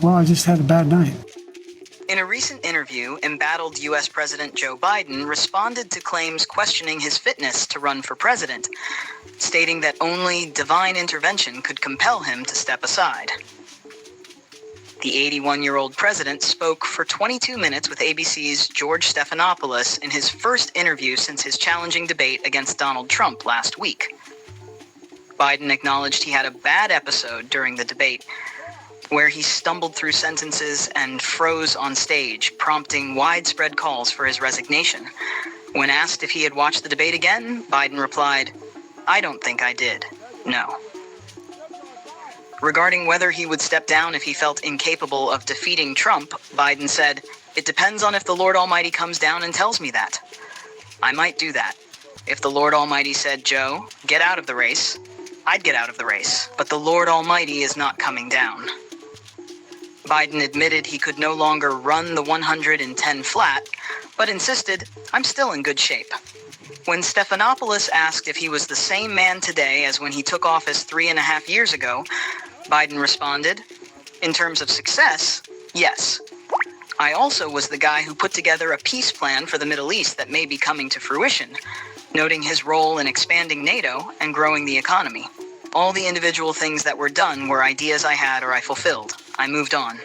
Well, I just had a bad night. In a recent interview, embattled U.S. President Joe Biden responded to claims questioning his fitness to run for president, stating that only divine intervention could compel him to step aside. The 81-year-old president spoke for 22 minutes with ABC's George Stephanopoulos in his first interview since his challenging debate against Donald Trump last week. Biden acknowledged he had a bad episode during the debate, where he stumbled through sentences and froze on stage, prompting widespread calls for his resignation. When asked if he had watched the debate again, Biden replied, "I don't think I did. No." Regarding whether he would step down if he felt incapable of defeating Trump, Biden said, "It depends on if the Lord Almighty comes down and tells me that. I might do that. If the Lord Almighty said, 'Joe, get out of the race,' I'd get out of the race, but the Lord Almighty is not coming down." Biden admitted he could no longer run the 110 flat, but insisted, "I'm still in good shape." When Stephanopoulos asked if he was the same man today as when he took office 3.5 years ago, Biden responded, "In terms of success, yes. I also was the guy who put together a peace plan for the Middle East that may be coming to fruition," noting his role in expanding NATO and growing the economy. "All the individual things that were done were ideas I had or I fulfilled. I moved on."